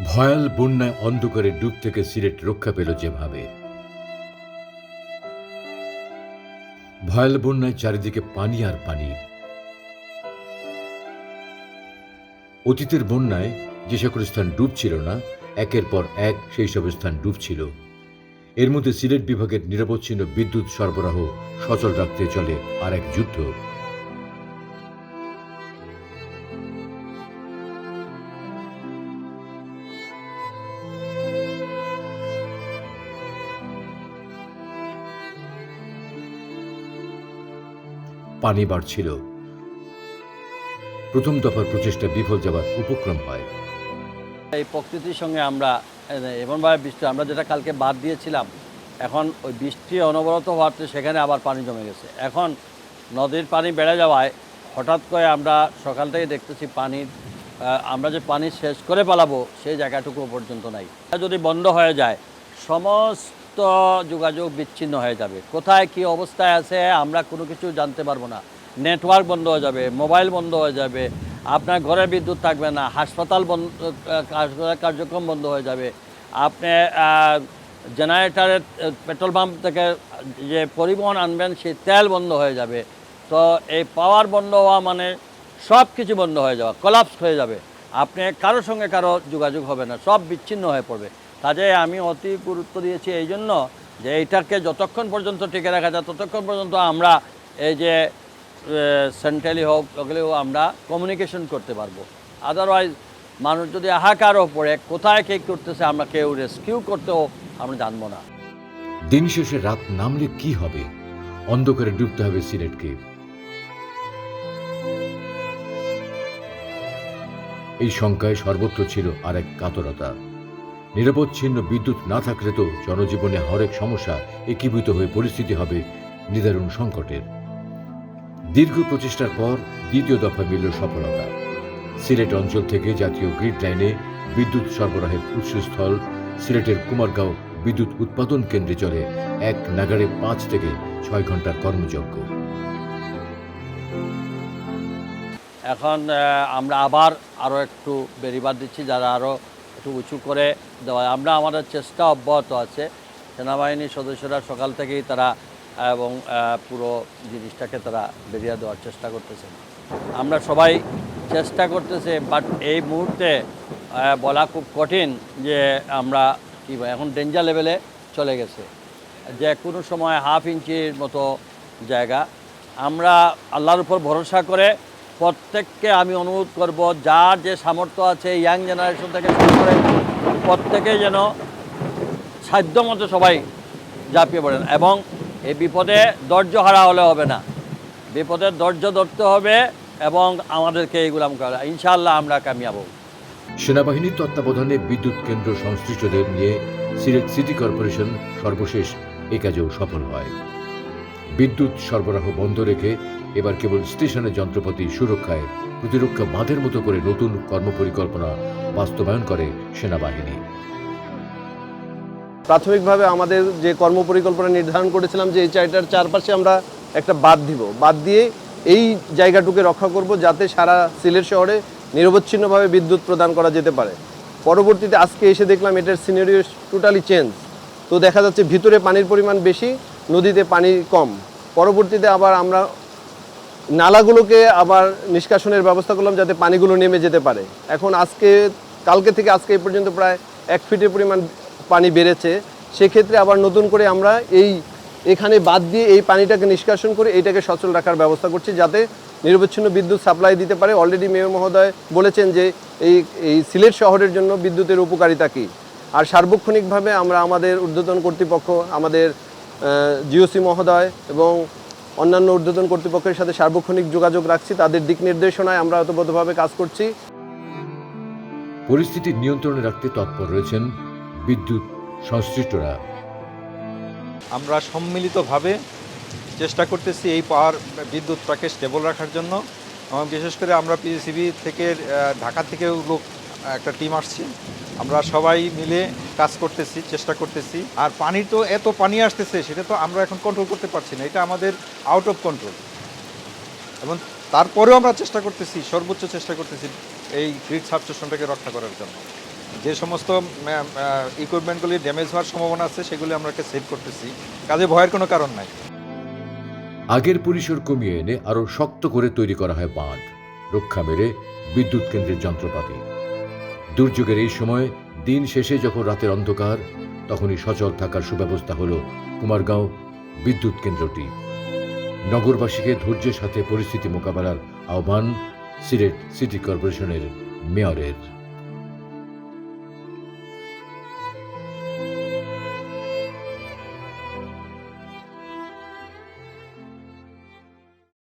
ভয়াল বন্যায় অন্ধকারে ডুব থেকে সিলেট রক্ষা পেল যেভাবে। ভয়াল বন্যায় চারিদিকে পানি আর পানি। অতীতের বন্যায় যে সকল স্থান ডুবছিল না, একের পর এক সেই সব স্থান ডুবছিল। এর মধ্যে সিলেট বিভাগের নিরবচ্ছিন্ন বিদ্যুৎ সরবরাহ সচল রাখতে চলে আর এক যুদ্ধ। পানি বাড়ছিল। প্রথম দফার প্রচেষ্টা বিফল যাবার উপক্রম হয়। এই প্রকৃতির সঙ্গে আমরা এমনভাবে বৃষ্টি, আমরা যেটা কালকে বাদ দিয়েছিলাম, এখন ওই বৃষ্টি অনবরত হওয়াতে সেখানে আবার পানি জমে গেছে। এখন নদীর পানি বেড়ে যাওয়ায় হঠাৎ করে আমরা সকাল থেকে দেখতেছি পানির আমরা যে পানি শেষ করে পালাবো সেই জায়গাটুকু পর্যন্ত নাই। যদি বন্ধ হয়ে যায় সমস্ত যোগাযোগ বিচ্ছিন্ন হয়ে যাবে। কোথায় কি অবস্থায় আছে আমরা কোনো কিছু জানতে পারবো না। নেটওয়ার্ক বন্ধ হয়ে যাবে, মোবাইল বন্ধ হয়ে যাবে, আপনার ঘরে বিদ্যুৎ থাকবে না, হাসপাতাল বন্ধ, কার্যক্রম বন্ধ হয়ে যাবে। আপনি জেনারেটারের পেট্রোল পাম্প থেকে যে পরিবহন আনবেন সেই তেল বন্ধ হয়ে যাবে। তো এই পাওয়ার বন্ধ হওয়া মানে সব কিছু বন্ধ হয়ে যাওয়া, কোলাপস হয়ে যাবে। আপনি কারোর সঙ্গে কারো যোগাযোগ হবে না, সব বিচ্ছিন্ন হয়ে পড়বে। কাজে আমি অতি গুরুত্ব দিয়েছি এই জন্য যে এইটাকে যতক্ষণ পর্যন্ত টিকে রাখা যায় ততক্ষণ পর্যন্ত আমরা এই যে সেন্ট্রালি হোক ওগুলোও আমরা কমিউনিকেশন করতে পারবো। আদারওয়াইজ মানুষ যদি হাহাকারও পড়ে কোথায় কে করতেছে আমরা কেউ রেস্কিউ করতেও আমরা জানবো না। দিন শেষে রাত নামলে কি হবে? অন্ধকারে ডুবতে হবে সিলেটকে। এই শঙ্কায় সর্বত্র ছিল আর এক কাতরতা। নিরবচ্ছিন্ন বিদ্যুৎ না থাকলে তো জনজীবনে হরেক সমস্যা একীভূত হয়ে পরিস্থিতি হবে নিদারুণ সংকটের। দীর্ঘ প্রচেষ্টার পর দ্বিতীয় দফা মিলল সফলতা। সিলেট অঞ্চল থেকে জাতীয় গ্রিড লাইনে বিদ্যুৎ সরবরাহের উৎসস্থল সিলেটের কুমারগাঁও বিদ্যুৎ উৎপাদন কেন্দ্রে চলে এক নাগাড়ে 5 থেকে 6 ঘন্টার কর্মযজ্ঞ। এখন আমরা আবার আরও একটু বেড়িবাদ দিচ্ছি, যারা আরও একটু উঁচু করে দেওয়া। আমরা আমাদের চেষ্টা অব্যাহত আছে। সেনাবাহিনীর সদস্যরা সকাল থেকেই তারা এবং পুরো জিনিসটাকে তারা বেরিয়ে দেওয়ার চেষ্টা করতেছেন। আমরা সবাই চেষ্টা করতেছে, বাট এই মুহূর্তে বলা খুব কঠিন যে আমরা কী এখন ডেঞ্জার লেভেলে চলে গেছে, যে কোনো সময় 1/2 ইঞ্চির মতো জায়গা। আমরা আল্লাহর উপর ভরসা করে প্রত্যেককে আমি অনুরোধ করব, যার যে সামর্থ্য আছে ইয়াং জেনারেশন থেকে শুরু করে প্রত্যেকে যেন সাধ্যমতো সবাই ঝাঁপিয়ে পড়েন এবং এই বিপদে ধৈর্য হারা হলে হবে না। বিপদের ধৈর্য ধরতে হবে এবং আমাদেরকে এইগুলো করা, ইনশাআল্লাহ আমরা কামিয়াব হব। সেনাবাহিনীর তত্ত্বাবধানে বিদ্যুৎ কেন্দ্র সংশ্লিষ্টদের নিয়ে সিলেট সিটি কর্পোরেশন সর্বশেষ এ কাজেও সফল হয়। বিদ্যুৎ সরবরাহ বন্ধ রেখে এবার কেবল স্টেশনের যন্ত্রপাতি সুরক্ষায় প্রতিরক্ষা বাঁধের মতো করে নতুন কর্মপরিকল্পনা বাস্তবায়ন করে সেনাবাহিনী। প্রাথমিকভাবে আমাদের যে কর্মপরিকল্পনা নির্ধারণ করেছিলাম যে এই চারটার চারপাশে আমরা একটা বাঁধ দিব, বাঁধ দিয়ে এই জায়গাটুকে রক্ষা করব যাতে সারা সিলেট শহরে নিরবচ্ছিন্নভাবে বিদ্যুৎ প্রদান করা যেতে পারে। পরবর্তীতে আজকে এসে দেখলাম এটার সিনারিও টোটালি চেঞ্জ। তো দেখা যাচ্ছে ভিতরে পানির পরিমাণ বেশি, নদীতে পানি কম। পরবর্তীতে আবার আমরা নালাগুলোকে আবার নিষ্কাশনের ব্যবস্থা করলাম যাতে পানিগুলো নেমে যেতে পারে। এখন কালকে থেকে আজকে এই পর্যন্ত প্রায় 1 ফিটের পরিমাণ পানি বেড়েছে। সেক্ষেত্রে আবার নতুন করে আমরা এখানে বাদ দিয়ে এই পানিটাকে নিষ্কাশন করে এইটাকে সচল রাখার ব্যবস্থা করছি যাতে নিরবচ্ছিন্ন বিদ্যুৎ সাপ্লাই দিতে পারে। অলরেডি মেয়র মহোদয় বলেছেন যে এই সিলেট শহরের জন্য বিদ্যুতের উপকারিতা কী। আর সার্বক্ষণিকভাবে আমরা আমাদের ঊর্ধ্বতন কর্তৃপক্ষ, আমাদের জিওসি মহোদয় এবং অন্যান্য ঊর্ধ্বতন কর্তৃপক্ষের সাথে সার্বক্ষণিক যোগাযোগ রাখছি। তাদের দিক নির্দেশনায় আমরা ওতপ্রোতভাবে কাজ করছি। পরিস্থিতি নিয়ন্ত্রণে রাখতে তৎপর রয়েছেন বিদ্যুৎ সংশ্লিষ্টরা। আমরা সম্মিলিতভাবে চেষ্টা করতেছি এই পাওয়ার বিদ্যুৎটাকে স্টেবল রাখার জন্য। এবং বিশেষ করে আমরা পিএসসিবি থেকে ঢাকা থেকেও একটা টিম আসছে। আমরা সবাই মিলে কাজ করতেছি, চেষ্টা করতেছি। আর পানি তো এত পানি আসতেছে সেটা তো আমরা এখন কন্ট্রোল করতে পারছি না, এটা আমাদের আউট অফ কন্ট্রোল। এবং তারপরেও আমরা চেষ্টা করতেছি, সর্বোচ্চ চেষ্টা করতেছি এই গ্রিড সাবস্টেশনটাকে রক্ষা করার জন্য। যে সমস্ত ইকুইপমেন্টগুলি ড্যামেজ হওয়ার সম্ভাবনা আছে সেগুলি আমরা সেভ করতেছি, কাজে ভয়ের কোনো কারণ নাই। আগের পরিসর কমিয়ে এনে আরও শক্ত করে তৈরি করা হয় বাঁধ, রক্ষা মেরে বিদ্যুৎ কেন্দ্রের যন্ত্রপাতি। দুর্যোগের এই সময় দিন শেষে যখন রাতের অন্ধকার, তখনই সচল থাকার সুব্যবস্থা হল কুমারগাঁও বিদ্যুৎ কেন্দ্রটি। নগরবাসীকে ধৈর্যের সাথে পরিস্থিতি মোকাবেলার আহ্বান সিলেট সিটি কর্পোরেশনের মেয়রের।